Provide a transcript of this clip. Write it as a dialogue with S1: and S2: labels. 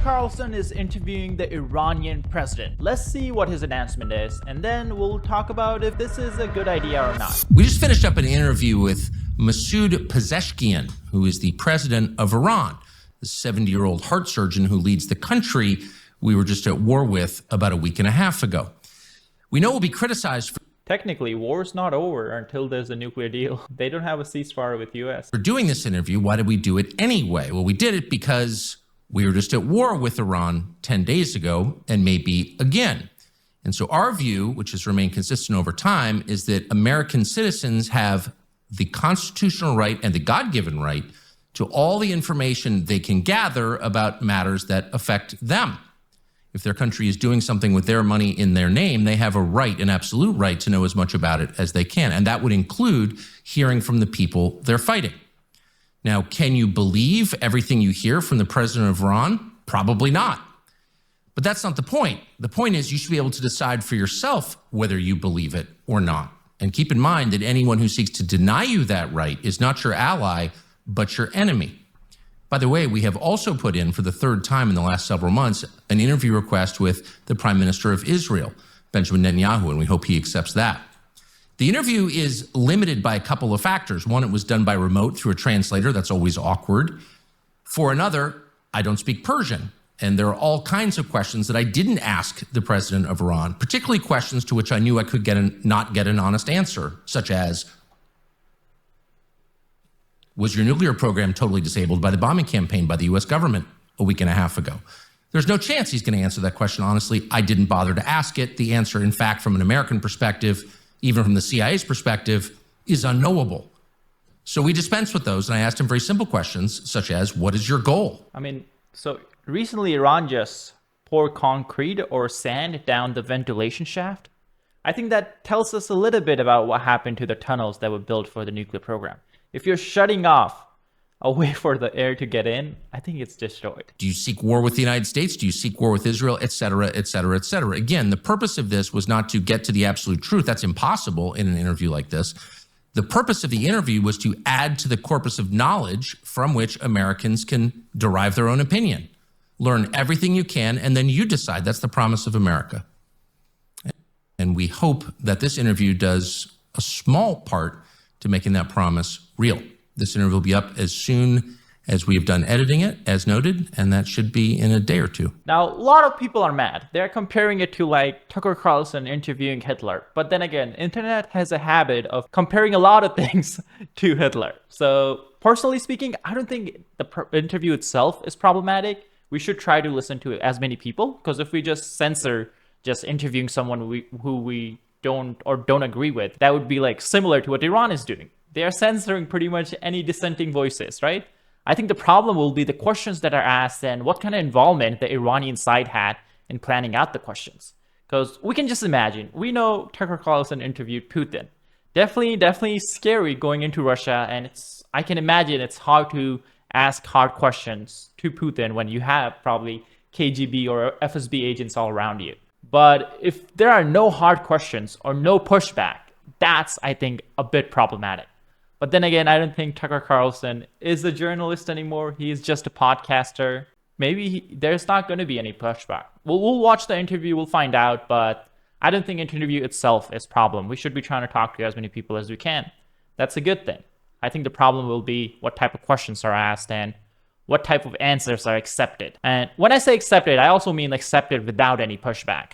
S1: Carlson is interviewing the Iranian president. Let's see what his announcement is, and then we'll talk about if this is a good idea or not.
S2: We just finished up an interview with Mosoud Pezeshkian, who is the president of Iran, the 70-year-old heart surgeon who leads the country we were just at war with about a week and a half ago. We know we'll be criticized for
S1: Technically, war's not over until there's a nuclear deal. They don't have a ceasefire with US.
S2: for doing this interview. Why did we do it anyway? Well, we did it because we were just at war with Iran 10 days ago and maybe again. And so our view, which has remained consistent over time, is that American citizens have the constitutional right and the God-given right to all the information they can gather about matters that affect them. If their country is doing something with their money in their name, they have a right, an absolute right, to know as much about it as they can. And that would include hearing from the people they're fighting. Now, can you believe everything you hear from the president of Iran? Probably not. But that's not the point. The point is you should be able to decide for yourself whether you believe it or not. And keep in mind that anyone who seeks to deny you that right is not your ally, but your enemy. By the way, we have also put in, for the third time in the last several months, an interview request with the Prime Minister of Israel, Benjamin Netanyahu, and we hope he accepts that. The interview is limited by a couple of factors. One, it was done by remote through a translator. That's always awkward. For another, I don't speak Persian. And there are all kinds of questions that I didn't ask the president of Iran, particularly questions to which I knew I could not get an honest answer, such as, was your nuclear program totally disabled by the bombing campaign by the US government a week and a half ago? There's no chance he's going to answer that question honestly. I didn't bother to ask it. The answer, in fact, from an American perspective, even from the CIA's perspective, is unknowable. So we dispense with those, and I asked him very simple questions, such as, what is your goal?
S1: I mean, so recently Iran just poured concrete or sand down the ventilation shaft. I think that tells us a little bit about what happened to the tunnels that were built for the nuclear program. If you're shutting off a way for the air to get in, I think it's destroyed.
S2: Do you seek war with the United States? Do you seek war with Israel, et cetera, et cetera, et cetera? Again, the purpose of this was not to get to the absolute truth. That's impossible in an interview like this. The purpose of the interview was to add to the corpus of knowledge from which Americans can derive their own opinion. Learn everything you can, and then you decide. That's the promise of America. And we hope that this interview does a small part to making that promise real. This interview will be up as soon as we have done editing it, as noted, and that should be in a day or two.
S1: Now, a lot of people are mad. They're comparing it to like Tucker Carlson interviewing Hitler. But then again, internet has a habit of comparing a lot of things to Hitler. So personally speaking, I don't think the interview itself is problematic. We should try to listen to as many people, because if we just censor just interviewing someone who we don't agree with, that would be like similar to what Iran is doing. They are censoring pretty much any dissenting voices, right? I think the problem will be the questions that are asked and what kind of involvement the Iranian side had in planning out the questions. Because we can just imagine, we know Tucker Carlson interviewed Putin. Definitely scary going into Russia, and I can imagine it's hard to ask hard questions to Putin when you have probably KGB or FSB agents all around you. But if there are no hard questions or no pushback, that's, I think, a bit problematic. But then again, I don't think Tucker Carlson is a journalist anymore. He is just a podcaster. Maybe there's not going to be any pushback. We'll watch the interview, we'll find out, but I don't think interview itself is a problem. We should be trying to talk to as many people as we can. That's a good thing. I think the problem will be what type of questions are asked and what type of answers are accepted. And when I say accepted, I also mean accepted without any pushback.